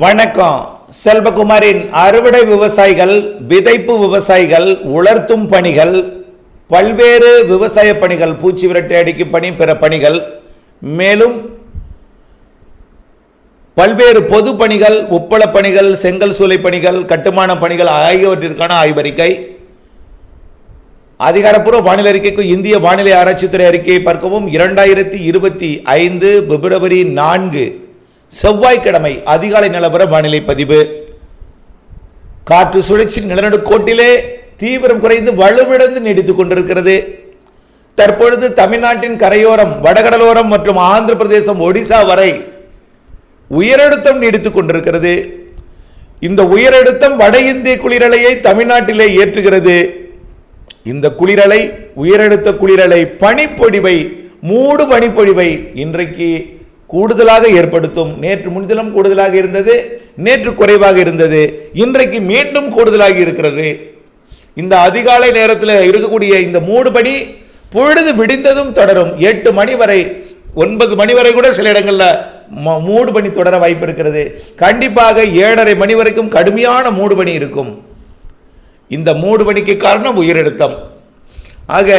வணக்கம். செல்வகுமாரின் அறுவடை விவசாயிகள், விதைப்பு விவசாயிகள், உலர்த்தும் பணிகள், பல்வேறு விவசாய பணிகள், பூச்சி விரட்டி அடிக்கும் பணி, பிற பணிகள், மேலும் பல்வேறு பொது பணிகள், உப்பள பணிகள், செங்கல் சூளை பணிகள், கட்டுமான பணிகள் ஆகியவற்றிற்கான ஆய்வறிக்கை, அதிகாரப்பூர்வ வானிலை அறிக்கைக்கு இந்திய வானிலை ஆராய்ச்சித்துறை அறிக்கையை பார்க்கவும். 2025 பிப்ரவரி 4 செவ்வாய்க்கிழமை அதிகாலை நிலவர வானிலை பதிவு. காற்று சுழற்சி நிலநடுக்கோட்டிலே தீவிரம் குறைந்து வலுவிழந்து நீடித்துக் கொண்டிருக்கிறது. தற்பொழுது தமிழ்நாட்டின் கரையோரம், வடகடலோரம் மற்றும் ஆந்திர பிரதேசம், ஒடிசா வரை உயரழுத்தம் நீடித்துக் கொண்டிருக்கிறது. இந்த உயரழுத்தம் வட இந்திய குளிரலையை தமிழ்நாட்டிலே ஏற்றுகிறது. இந்த குளிரலை, உயரழுத்த குளிரலை, பனிப்பொழிவை, மூடு பனிப்பொழிவை இன்றைக்கு கூடுதலாக ஏற்படுத்தும். நேற்று முன்தினம் கூடுதலாக இருந்தது, நேற்று குறைவாக இருந்தது, இன்றைக்கு மீண்டும் கூடுதலாக இருக்கிறது. இந்த அதிகாலை நேரத்தில் இருக்கக்கூடிய இந்த மூடு பனி பொழுது விடிந்ததும் தொடரும். 8 மணி வரை, 9 மணி வரை கூட சில இடங்களில் மூடு பனி தொடர வாய்ப்பு இருக்கிறது. கண்டிப்பாக 7:30 மணி வரைக்கும் கடுமையான மூடு பனி இருக்கும். இந்த மூடு பனிக்கு காரணம் உயரழுத்தம். ஆக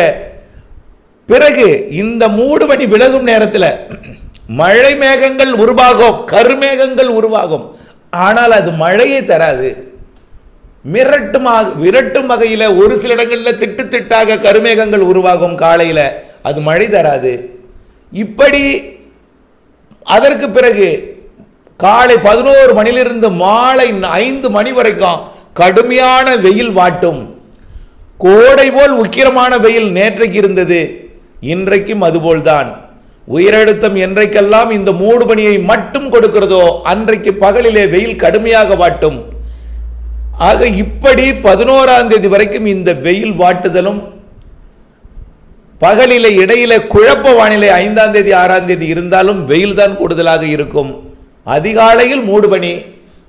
பிறகு இந்த மூடு பனி விலகும் நேரத்தில் மழை மேகங்கள் உருவாகும், கருமேகங்கள் உருவாகும். ஆனால் அது மழையை தராது. விரட்டும் வகையில் ஒரு சில இடங்களில் திட்டு திட்டாக கருமேகங்கள் உருவாகும் காலையில், அது மழை தராது. இப்படி அதற்கு பிறகு காலை 11 மணிலிருந்து மாலை 5 மணி வரைக்கும் கடுமையான வெயில் வாட்டும். கோடை போல் உக்கிரமான வெயில் நேற்றைக்கு இருந்தது, இன்றைக்கும் அதுபோல்தான். உயரழுத்தம் என்றைக்கெல்லாம் இந்த மூடு பனியை மட்டும் கொடுக்கிறதோ அன்றைக்கு பகலிலே வெயில் கடுமையாக வாட்டும். ஆக இப்படி 11ஆம் தேதி வரைக்கும் இந்த வெயில் வாட்டுதலும், பகலிலே இடையில குழப்ப வானிலை 5ஆம் தேதி 6ஆம் தேதி இருந்தாலும் வெயில் தான் கூடுதலாக இருக்கும். அதிகாலையில் மூடு பனி,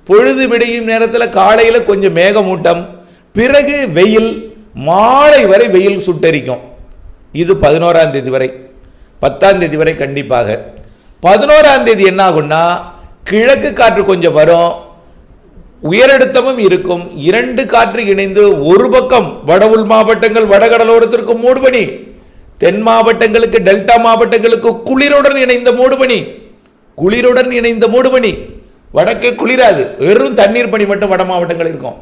பொழுது விடியும் நேரத்தில் காலையில் கொஞ்சம் மேகமூட்டம், பிறகு வெயில், மாலை வரை வெயில் சுட்டரிக்கும். இது 11ஆம் தேதி வரை. 10ஆம் தேதி வரை கண்டிப்பாக. 11ஆம் தேதி என்ன ஆகும்னா கிழக்கு காற்று கொஞ்சம் வரும், உயரழுத்தமும் இருக்கும். 2 காற்று இணைந்து ஒரு பக்கம் வட உள் மாவட்டங்கள், வடகடலோரத்திற்கு மூடுபனி, தென் மாவட்டங்களுக்கு, டெல்டா மாவட்டங்களுக்கு குளிருடன் இணைந்த மூடுபனி, குளிருடன் இணைந்த மூடுபனி. வடக்கே குளிராது, வெறும் தண்ணீர் பனி மட்டும் வட மாவட்டங்கள் இருக்கும்.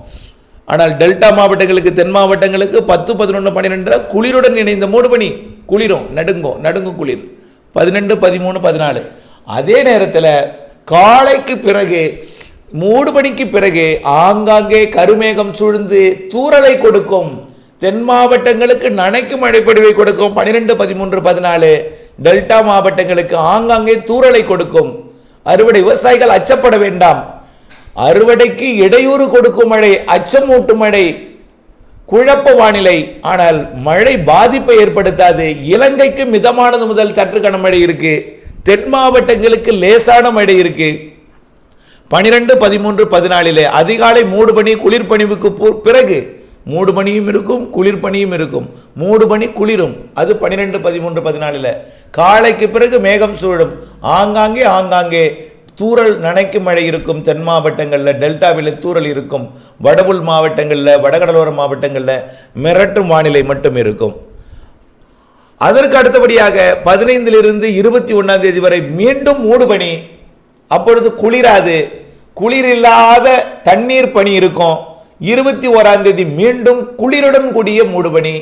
ஆனால் டெல்டா மாவட்டங்களுக்கு, தென் மாவட்டங்களுக்கு 10, 11, 12 குளிருடன் இணைந்த மூடுபனி, குளிரும், நடுங்கும் குளிர். 12, 13, 14. அதே நேரத்தில் காலைக்கு பிறகு, மூடுபனிக்கு பிறகு ஆங்காங்கே கருமேகம் சூழ்ந்து தூறலை கொடுக்கும். தென் மாவட்டங்களுக்கு நனைக்கும் மழைப்பொழிவை கொடுக்கும். 12, 13, 14. டெல்டா மாவட்டங்களுக்கு ஆங்காங்கே தூறலை கொடுக்கும். அறுவடை விவசாயிகள் அச்சப்பட வேண்டாம். அறுவடைக்கு இடையூறு கொடுக்கும் மழை, அச்சமூட்டும் மழை, குழப்ப வானிலை. ஆனால் மழை பாதிப்பை ஏற்படுத்தாது. இலங்கைக்கு மிதமானது முதல் சற்று கனமழை இருக்கு, தென் மாவட்டங்களுக்கு லேசான மழை இருக்கு. 12, 13, 14 அதிகாலை மூடுபனி, குளிர்பனிவுக்கு பிறகு மூடுபனியும் இருக்கும், குளிர்பனியும் இருக்கும். மூடுபனி குளிரும், அது 12, 13, 14. காலைக்கு பிறகு மேகம் சூழும், ஆங்காங்கே தூறல், நனைக்கும் மழை இருக்கும். தென் மாவட்டங்களில், டெல்டாவில் தூறல் இருக்கும். வடவுள் மாவட்டங்களில், வடகடலோர மாவட்டங்களில் மிரட்டும் வானிலை மட்டும் இருக்கும். அதற்கு அடுத்தபடியாக 15லிருந்து 21ஆம் தேதி வரை மீண்டும் மூடுபனி. அப்பொழுது குளிராது, குளிரில்லாத தண்ணீர் பனி இருக்கும். 21ஆம் தேதி மீண்டும் குளிருடன் கூடிய மூடுபனி.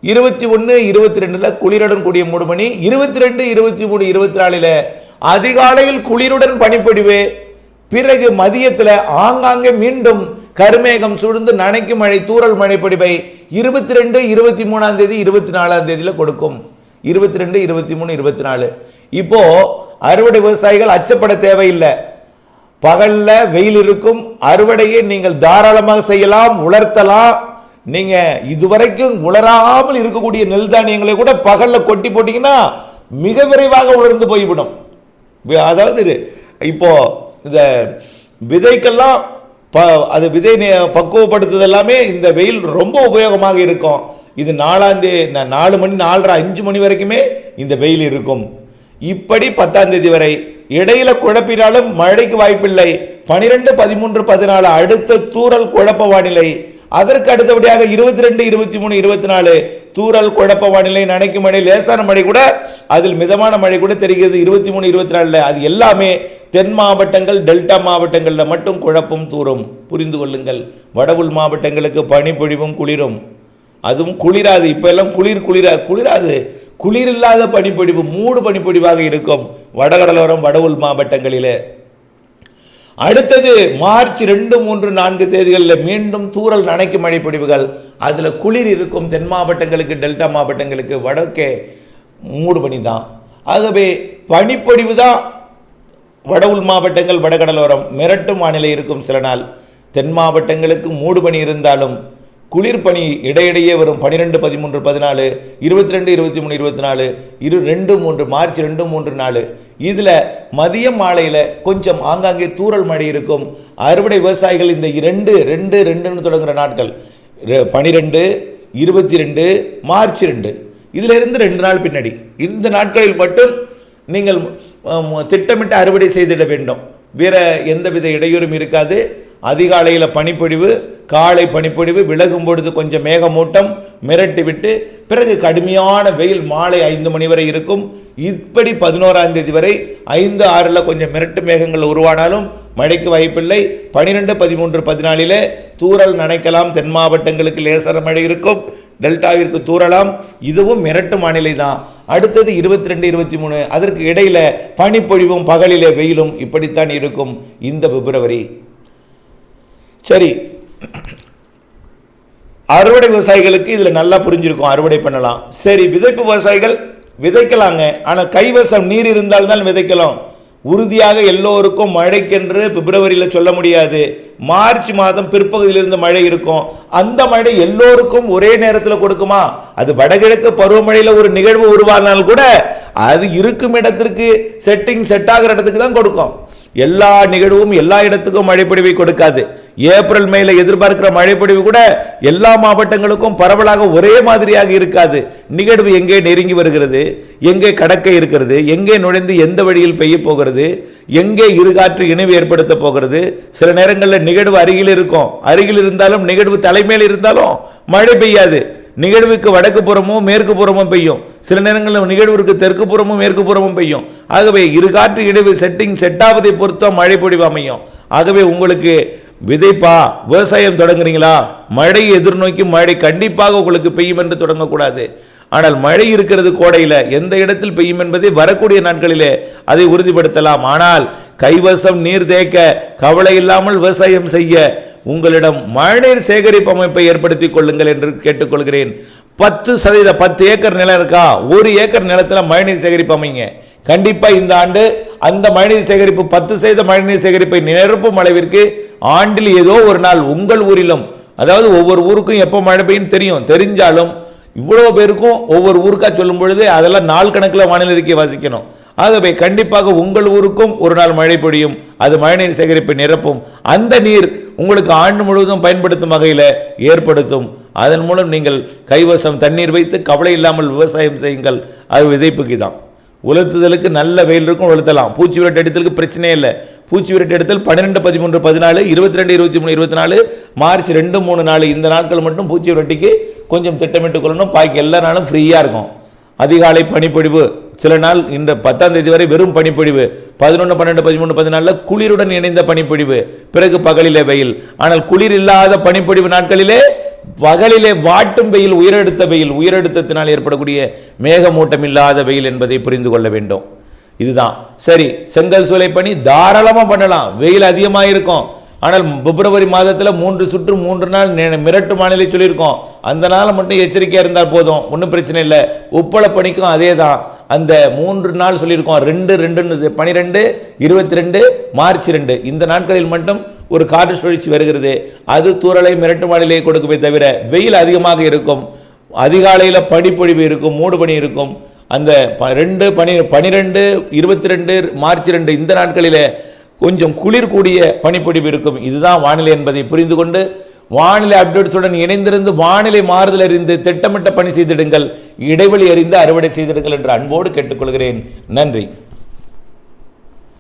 21, 22 குளிருடன் கூடிய மூடுபனி. 22, 23, 24 அதிகாலையில் குளிருடன் பனிப்பொழிவு. பிறகு மதியத்தில் ஆங்காங்கே மீண்டும் கருமேகம் சூழ்ந்து நனைக்கும் மழை, தூறல் மழை பொழிவை 22, 23ஆம் தேதி, 24ஆம் தேதியில் கொடுக்கும். 22, 23, 24. இப்போ அறுவடை விவசாயிகள் அச்சப்பட தேவையில்லை. பகல்ல வெயில் இருக்கும், அறுவடையை நீங்கள் தாராளமாக செய்யலாம், உலர்த்தலாம். நீங்க இதுவரைக்கும் உலராமல் இருக்கக்கூடிய நெல் தானியங்களை கூட பகல்ல கொட்டி போட்டீங்கன்னா மிக விரைவாக உலர்ந்து போய்விடும். அதாவது இப்போ இந்த விதைக்கெல்லாம் அது விதை பக்குவப்படுத்துறது எல்லாமே இந்த வெயில் ரொம்ப உபயோகமாக இருக்கும். இது 4ஆம் தேதி 4 மணி, 4:30, 5 மணி வரைக்குமே இந்த வெயில் இருக்கும். இப்படி 10ஆம் தேதி வரை இடையில குழப்பினாலும் மழைக்கு வாய்ப்பில்லை. 12, 13, 14 அடுத்த தூறல் குழப்ப வானிலை. அதற்கு அடுத்தபடியாக 22, 23, 24 தூறல் குழப்ப வானிலை, நனைக்கும் மழை, லேசான மழை கூட, அதில் மிதமான மழை கூட தெரிகிறது 23, 24. அது எல்லாமே தென் மாவட்டங்கள், டெல்டா மாவட்டங்களில் மட்டும் குழப்பம் தூரும். புரிந்து கொள்ளுங்கள். வட உள் மாவட்டங்களுக்கு பனிப்பொழிவும் குளிரும். அதுவும் குளிராது. இப்போ எல்லாம் குளிராது. குளிர் இல்லாத பனிப்பொழிவு, மூடு பனிப்பொழிவாக இருக்கும் வடகடலோரம் வட உள் மாவட்டங்களிலே. அடுத்தது மார்ச் 2, 3, 4 தேதிகளில் மீண்டும் தூறல் நனைக்கும் மழை பொழிவுகள். அதில் குளிர் இருக்கும் தென் மாவட்டங்களுக்கு, டெல்டா மாவட்டங்களுக்கு. வடக்கே மூடு பனி தான். ஆகவே பனிப்பொழிவு தான் வட உள் மாவட்டங்கள், வடகடலோரம் மிரட்டும் வானிலை இருக்கும் சில நாள். தென் மாவட்டங்களுக்கு மூடு பனி இருந்தாலும் குளிர் பனி இடையிடையே வரும். 12, 13, 14, 22, 23, 24, 2, 3 மார்ச் 2, 3, 4 இதில் மதியம் மாலையில் கொஞ்சம் ஆங்காங்கே தூறல் மழை இருக்கும். அறுவடை விவசாயிகள் இந்த 2 தொடங்குகிற நாட்கள் 12, 22, மார்ச் 2 இதிலிருந்து 2 நாள் பின்னாடி இந்த நாட்களில் மட்டும் நீங்கள் திட்டமிட்டு அறுவடை செய்திட வேண்டும். வேற எந்தவித இடையூறும் இருக்காது. அதிகாலையில் பனிப்பொழிவு, காலை பனிப்பொழிவு, விலகும் பொழுது கொஞ்சம் மேகமூட்டம் மிரட்டி விட்டு பிறகு கடுமையான வெயில் மாலை 5 மணி வரை இருக்கும். இப்படி 11ஆம் தேதி வரை 5, 6 கொஞ்சம் மிரட்டு மேகங்கள் உருவானாலும் மழைக்கு வாய்ப்பில்லை. 12, 13, 14 தூறல் நனைக்கலாம். தென் மாவட்டங்களுக்கு லேசான மழை இருக்கும், டெல்டாவிற்கு தூறலாம். இதுவும் மிரட்டு வானிலை தான். அடுத்தது 22, 23 அதற்கு இடையில பனிப்பொழிவும் பகலிலே வெயிலும் இப்படித்தான் இருக்கும் இந்த பிப்ரவரி. சரி, அறுவடை விவசாயிகளுக்கு இதில் நல்லா புரிஞ்சிருக்கும், அறுவடை பண்ணலாம். சரி, விதைப்பு விவசாயிகள் விதைக்கலாங்க. ஆனால் கைவசம் நீர் இருந்தால்தான் விதைக்கலாம். உறுதியாக எல்லோருக்கும் மழைக்கென்று பிப்ரவரியில் சொல்ல முடியாது. மார்ச் மாதம் பிற்பகுதியிலிருந்து மழை இருக்கும். அந்த மழை எல்லோருக்கும் ஒரே நேரத்தில் கொடுக்குமா? அது வடகிழக்கு பருவமழையில் ஒரு நிகழ்வு உருவானால் கூட அது இருக்கும் இடத்திற்கு செட் ஆகிற இடத்துக்கு தான் கொடுக்கும். எல்லா நிகழ்வும் எல்லா இடத்துக்கும் மழைப்பொழிவை கொடுக்காது. ஏப்ரல் மேல எதிர்பார்க்கிற மழைப்பொழிவு கூட எல்லா மாவட்டங்களுக்கும் பரவலாக ஒரே மாதிரியாக இருக்காது. நிகழ்வு எங்கே நெருங்கி வருகிறது, எங்கே கடக்க இருக்கிறது, எங்கே நுழைந்து எந்த வழியில் பெய்ய போகிறது, எங்கே இருகாற்று இணைவு ஏற்படுத்த போகிறது. சில நேரங்களில் நிகழ்வு அருகில் இருக்கும். அருகில் இருந்தாலும் நிகழ்வு தலைமையில் இருந்தாலும் மழை பெய்யாது. நிகழ்வுக்கு வடக்கு புறமும் மேற்கு புறமும் பெய்யும். சில நேரங்களில் நிகழ்வுக்கு தெற்கு புறமும் மேற்கு புறமும் பெய்யும். ஆகவே இருகாற்று இடைவு செட் ஆவதை பொறுத்த மழை பொழிவு அமையும். ஆகவே உங்களுக்கு விதைப்பா, விவசாயம் தொடங்குறீங்களா, மழை எதிர்நோக்கி மழை கண்டிப்பாக உங்களுக்கு பெய்யும் என்று தொடங்கக்கூடாது. ஆனால் மழை இருக்கிறது கோடையில், எந்த இடத்தில் பெய்யும் என்பதை வரக்கூடிய நாட்களிலே அதை உறுதிப்படுத்தலாம். ஆனால் கைவசம் நீர் தேக்க கவலை இல்லாமல் விவசாயம் செய்ய உங்களிடம் மழைநீர் சேகரிப்பு அமைப்பை ஏற்படுத்திக் கொள்ளுங்கள் என்று கேட்டுக்கொள்கிறேன். 10% 10 ஏக்கர் நிலம் இருக்கா, 1 ஏக்கர் நிலத்தில் மழைநீர் சேகரிப்பு அமைங்க. கண்டிப்பாக இந்த ஆண்டு அந்த மழைநீர் சேகரிப்பு 10% மழைநீர் சேகரிப்பை நிரப்பும் அளவிற்கு ஆண்டில் ஏதோ ஒரு நாள் உங்கள் ஊரிலும், அதாவது ஒவ்வொரு ஊருக்கும் எப்போ மழை பெய்யும் தெரிஞ்சாலும் இவ்வளோ பேருக்கும் ஒவ்வொரு ஊருக்கா சொல்லும் பொழுது அதெல்லாம் நாள் கணக்கில் வானிலை அறிக்கை வாசிக்கணும். ஆகவே கண்டிப்பாக உங்கள் ஊருக்கும் ஒரு நாள் மழை பொழியும். அது மழைநீர் சேகரிப்பை நிரப்பும். அந்த நீர் உங்களுக்கு ஆண்டு முழுவதும் பயன்படுத்தும் வகையில் ஏற்படுத்தும். அதன் மூலம் நீங்கள் கைவசம் தண்ணீர் வைத்து கவலை இல்லாமல் விவசாயம் செய்யுங்கள். அது விதைப்புக்கு தான். உலர்த்துதலுக்கு நல்ல வெயில் இருக்கும், உலர்த்தலாம். பூச்சி விரட்டு எடுத்தலுக்கு பிரச்சனையே இல்லை. பூச்சி விரட்டு எடுத்தல் 12, 13, 14, 22, 23, 24 மார்ச் 2, 3, 4 இந்த நாட்கள் மட்டும் பூச்சி விரட்டிக்கு கொஞ்சம் திட்டமிட்டுக் கொள்ளணும். பாக்கி எல்லா நாளும் ஃப்ரீயாக இருக்கும். அதிகாலை பனிப்பொழிவு, சில நாள் இந்த 10ஆம் தேதி வரை வெறும் பனிப்பொழிவு, 11, 12, 13, 14 குளிருடன் இணைந்த பனிப்பொழிவு, பிறகு பகலிலே வெயில். ஆனால் குளிர் இல்லாத பனிப்பொழிவு நாட்களிலே பகலிலே வாட்டும் வெயில், உயரழுத்தத்தினால் ஏற்படக்கூடிய மேகமூட்டம் இல்லாத வெயில் என்பதை புரிந்து கொள்ள வேண்டும். இதுதான் சரி. செங்கல் சூளை பணி தாராளமாக பண்ணலாம், வெயில் அதிகமாக இருக்கும். ஆனால் பிப்ரவரி மாதத்தில் 3 சுற்று 3 நாள் மிரட்டு வானிலை சொல்லியிருக்கோம். அந்த நாள் மட்டும் எச்சரிக்கையாக இருந்தால் போதும், ஒன்றும் பிரச்சனை இல்லை. உப்பள பணிக்கும் அதே தான். அந்த 3 நாள் சொல்லியிருக்கோம். 2, 12, 22, மார்ச் 2 இந்த நாட்களில் மட்டும் ஒரு காற்று சுழற்சி வருகிறது. அது தூறலை மிரட்டு வானிலையை கொடுக்குமே தவிர வெயில் அதிகமாக இருக்கும். அதிகாலையில் பனிப்பொழிவு இருக்கும், மூடு பனி இருக்கும். அந்த 12, 22, மார்ச் 2 இந்த நாட்களில் கொஞ்சம் குளிர் கூடிய பனிப்பொழிவு இருக்கும். இதுதான் வானிலை என்பதை புரிந்து கொண்டு வானிலை அப்டேட்ஸுடன் இணைந்திருந்து வானிலை மாறுதல் அறிந்து திட்டமிட்ட பணி செய்திடுங்கள், இடைவெளி அறிந்து அறுவடை செய்திடுங்கள் என்று அன்போடு கேட்டுக்கொள்கிறேன். நன்றி.